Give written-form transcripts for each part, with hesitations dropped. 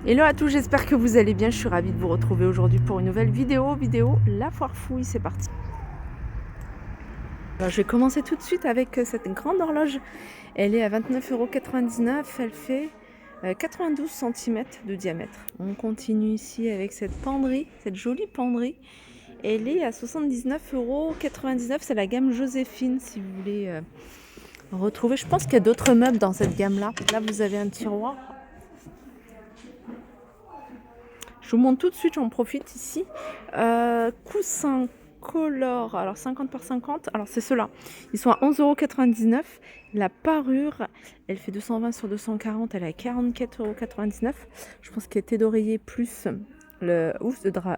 Hello à tous, j'espère que vous allez bien. Je suis ravie de vous retrouver aujourd'hui pour une nouvelle vidéo La Foire Fouille. C'est parti. Alors, je vais commencer tout de suite avec cette grande horloge. Elle est à 29,99 €. Elle fait 92 cm de diamètre. On continue ici avec cette penderie, cette jolie penderie. Elle est à 79,99 €. C'est la gamme Joséphine si vous voulez retrouver. Je pense qu'il y a d'autres meubles dans cette gamme-là. Là, vous avez un tiroir. Je vous montre tout de suite, j'en profite ici. Coussin color, alors 50 par 50, alors c'est ceux-là. Ils sont à 11,99 €. La parure, elle fait 220 sur 240, elle est à 44,99 €. Je pense qu'elle était d'oreiller plus le housse de drap,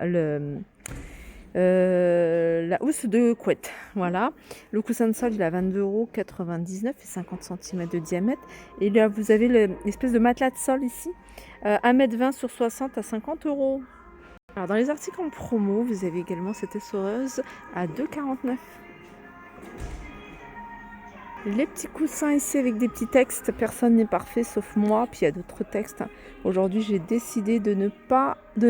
la housse de couette. Voilà. Le coussin de sol, il est à 22,99 € et 50 cm de diamètre. Et là, vous avez l'espèce de matelas de sol ici. 1,20 m sur 60 à 50 €. Alors, dans les articles en promo, vous avez également cette essoreuse à 2,49 €. Les petits coussins ici avec des petits textes. Personne n'est parfait sauf moi. Puis il y a d'autres textes. Aujourd'hui, j'ai décidé de ne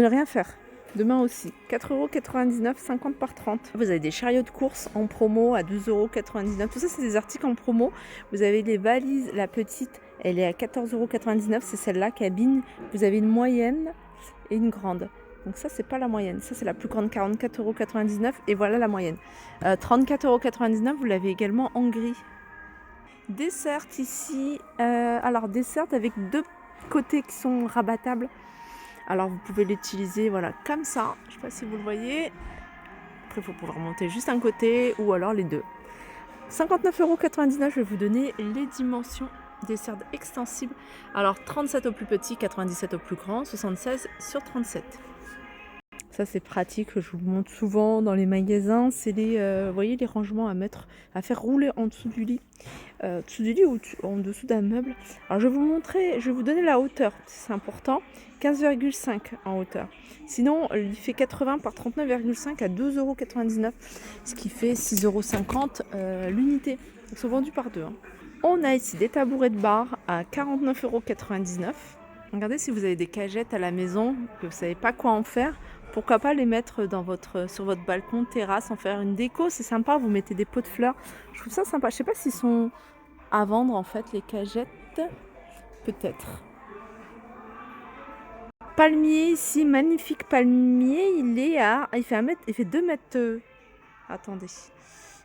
rien faire. Demain aussi, 4,99 €, 50 par 30. Vous avez des chariots de course en promo à 12,99 €. Tout ça, c'est des articles en promo. Vous avez les valises, la petite, elle est à 14,99 €. C'est celle-là, cabine. Vous avez une moyenne et une grande. Donc ça, c'est pas la moyenne. Ça, c'est la plus grande, 44,99 €. Et voilà la moyenne. 34,99 €, vous l'avez également en gris. Dessert ici. Alors, dessert avec deux côtés qui sont rabattables. Alors vous pouvez l'utiliser voilà comme ça, je ne sais pas si vous le voyez. Après il faut pouvoir monter juste un côté ou alors les deux. 59,99 €, je vais vous donner les dimensions des cerdes extensibles. Alors 37 au plus petit, 97 au plus grand, 76 sur 37. Ça c'est pratique, je vous le montre souvent dans les magasins. C'est vous voyez les rangements à mettre, à faire rouler en dessous du lit. Ou en dessous d'un meuble. Alors je vais vous montrer, je vais vous donner la hauteur, c'est important. 15,5 en hauteur. Sinon, il fait 80 par 39,5 à 2,99 €, ce qui fait 6,50 € l'unité. Ils sont vendus par deux. On a ici des tabourets de bar à 49,99 €. Regardez si vous avez des cagettes à la maison, que vous ne savez pas quoi en faire. Pourquoi pas les mettre sur votre balcon, terrasse, en faire une déco, c'est sympa. Vous mettez des pots de fleurs. Je trouve ça sympa. Je sais pas s'ils sont à vendre en fait les cagettes, peut-être. Palmier ici, magnifique palmier. Il fait 2 mètres. Attendez,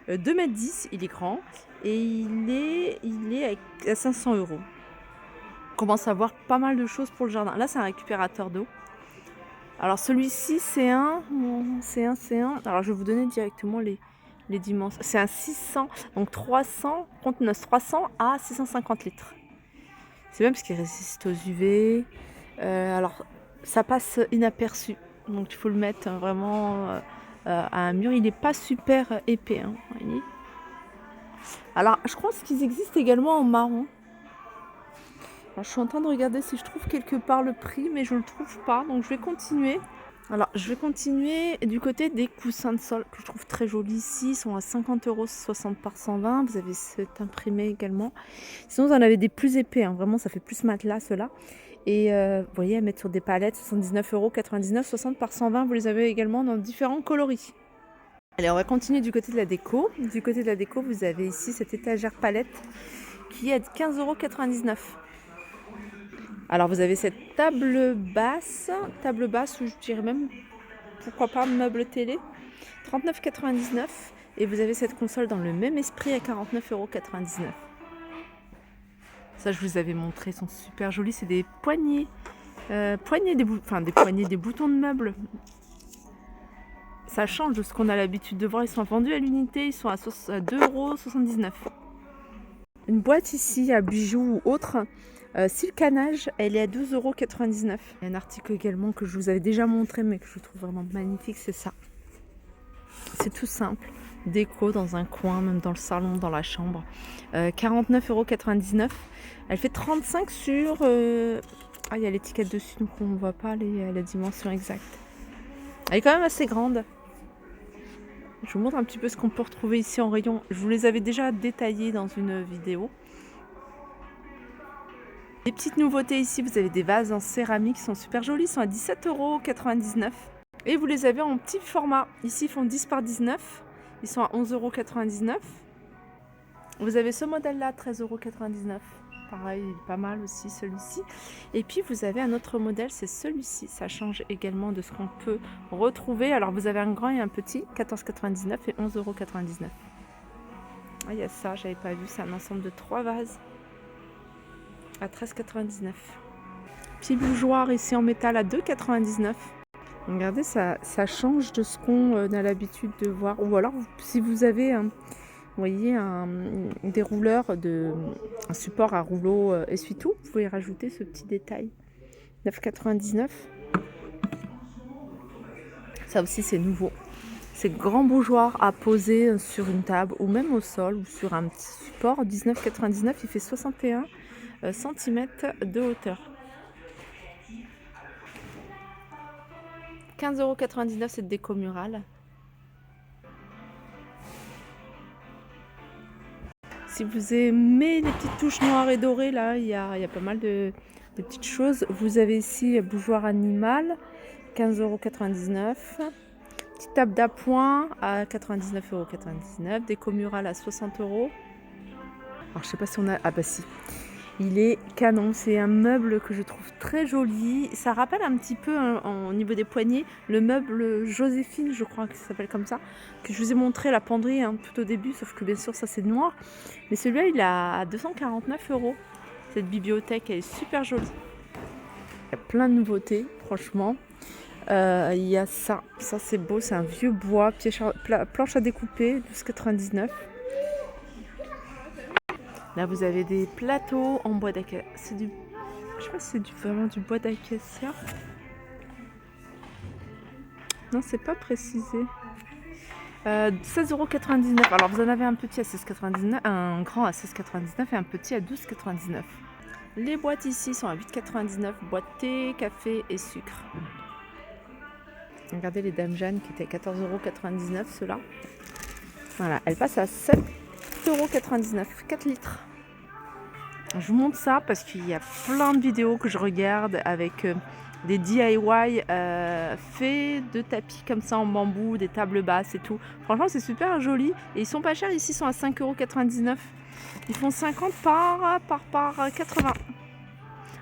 2,10 m. Il est grand et il est à 500 €. On commence à voir pas mal de choses pour le jardin. Là, c'est un récupérateur d'eau. Alors celui-ci, c'est un. Alors je vais vous donner directement les dimensions. C'est un 600, donc 300 à 650 litres. C'est bien parce qu'il résiste aux UV. Alors ça passe inaperçu, donc il faut le mettre vraiment à un mur. Il n'est pas super épais, hein, voyez. Alors je pense qu'ils existent également en marron. Alors, je suis en train de regarder si je trouve quelque part le prix, mais je ne le trouve pas, donc je vais continuer. Alors, je vais continuer du côté des coussins de sol que je trouve très jolis ici. Ils sont à 50 €, 60 par 120. Vous avez cet imprimé également. Sinon, vous en avez des plus épais. Hein. Vraiment, ça fait plus matelas, ceux-là. Et vous voyez, à mettre sur des palettes, 79,99 €, 60 par 120. Vous les avez également dans différents coloris. Allez, on va continuer du côté de la déco. Du côté de la déco, vous avez ici cette étagère palette qui est à 15,99 €. Alors vous avez cette table basse où je dirais même, pourquoi pas, meuble télé, 39,99 €. Et vous avez cette console dans le même esprit à 49,99 €. Ça, je vous avais montré, ils sont super jolis, c'est des poignées. Des boutons de meubles. Ça change de ce qu'on a l'habitude de voir, ils sont vendus à l'unité, ils sont à 2,79 €. Une boîte ici à bijoux ou autre. Silcanage, elle est à 12,99 €. Il y a un article également que je vous avais déjà montré mais que je trouve vraiment magnifique, c'est ça. C'est tout simple, déco dans un coin, même dans le salon, dans la chambre. 49,99 €. Elle fait 35 sur... il y a l'étiquette dessus donc on ne voit pas la dimension exacte. Elle est quand même assez grande. Je vous montre un petit peu ce qu'on peut retrouver ici en rayon. Je vous les avais déjà détaillés dans une vidéo. Les petites nouveautés ici, vous avez des vases en céramique qui sont super jolis, ils sont à 17,99 €. Et vous les avez en petit format. Ici, ils font 10 par 19. Ils sont à 11,99 €. Vous avez ce modèle-là, 13,99 €. Pareil, il est pas mal aussi celui-ci. Et puis, vous avez un autre modèle, c'est celui-ci. Ça change également de ce qu'on peut retrouver. Alors, vous avez un grand et un petit, 14,99 € et 11,99 €. Ah, il y a ça, j'avais pas vu. C'est un ensemble de 3 vases à 13,99 €. Petit bougeoir ici en métal à 2,99 €. Regardez, ça change de ce qu'on a l'habitude de voir. Ou alors, si vous avez vous voyez, des rouleurs, un support à rouleau essuie-tout, vous pouvez rajouter ce petit détail. 9,99 €. Ça aussi, c'est nouveau. C'est grand bougeoir à poser sur une table ou même au sol ou sur un petit support. 19,99 €. Il fait 61 cm de hauteur. 15,99 € cette déco murale. Si vous aimez les petites touches noires et dorées, là, il y a pas mal de petites choses. Vous avez ici bougeoir animal, 15,99 €. Petite table d'appoint à 99,99 €. Déco murale à 60 €. Alors, je sais pas si on a... Ah bah si. Il est canon, c'est un meuble que je trouve très joli. Ça rappelle un petit peu au niveau des poignées le meuble Joséphine, je crois que ça s'appelle comme ça, que je vous ai montré la penderie tout au début, sauf que bien sûr ça c'est noir. Mais celui-là il est à 249 €. Cette bibliothèque elle est super jolie. Il y a plein de nouveautés, franchement. Il y a ça c'est beau, c'est un vieux bois, planche à découper, 12,99 €. Là, vous avez des plateaux en bois d'acacia. Je sais pas si c'est vraiment du bois d'acacia. Non, c'est pas précisé. 16,99 €. Alors, vous en avez un petit à 16,99 €, un grand à 16,99 € et un petit à 12,99 €. Les boîtes ici sont à 8,99 €. Boîte thé, café et sucre. Regardez les Dames Jeanne qui étaient à 14,99 €, ceux-là. Voilà, elle passe à 7,99 €. 4 litres. Je vous montre ça parce qu'il y a plein de vidéos que je regarde avec des DIY faits de tapis comme ça en bambou, des tables basses et tout. Franchement, c'est super joli et ils sont pas chers. Ici, ils sont à 5,99 €. Ils font 50 par 80.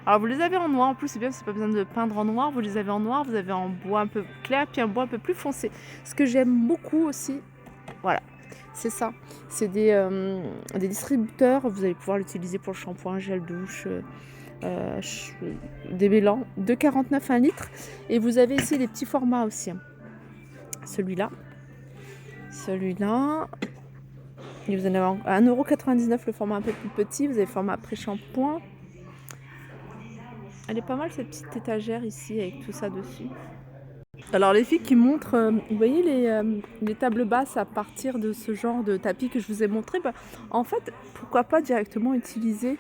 Alors, vous les avez en noir. En plus, c'est bien, c'est pas besoin de peindre en noir. Vous les avez en noir, vous avez en bois un peu clair puis un bois un peu plus foncé. Ce que j'aime beaucoup aussi, voilà. C'est ça, c'est des distributeurs, vous allez pouvoir l'utiliser pour le shampoing, gel douche, des mélans, 2,49 € 1 litre. Et vous avez ici des petits formats aussi. Celui-là, et vous en avez à 1,99 € le format un peu plus petit, vous avez le format après shampoing. Elle est pas mal cette petite étagère ici avec tout ça dessus. Alors les filles qui montrent, vous voyez les tables basses à partir de ce genre de tapis que je vous ai montré, en fait, pourquoi pas directement utiliser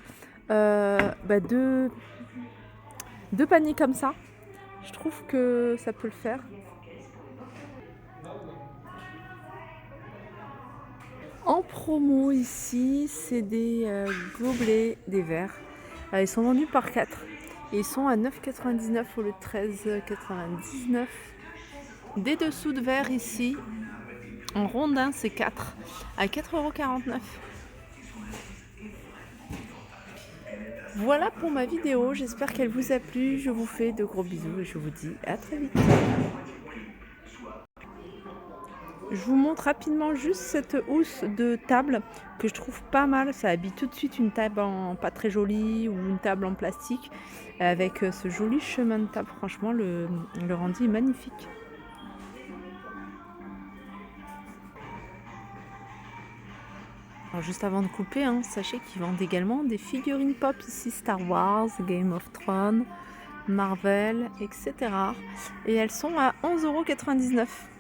deux paniers comme ça. Je trouve que ça peut le faire. En promo ici, c'est des gobelets, des verres. Ils sont vendus par 4 et ils sont à 9,99 € au lieu de 13,99 €. Des dessous de verre ici, en rondin, c'est 4 à 4,49 €. Voilà pour ma vidéo, j'espère qu'elle vous a plu. Je vous fais de gros bisous et je vous dis à très vite. Je vous montre rapidement juste cette housse de table que je trouve pas mal. Ça habille tout de suite une table pas très jolie ou une table en plastique avec ce joli chemin de table. Franchement, le rendu est magnifique. Alors juste avant de couper, sachez qu'ils vendent également des figurines pop ici, Star Wars, Game of Thrones, Marvel, etc. Et elles sont à 11,99 €.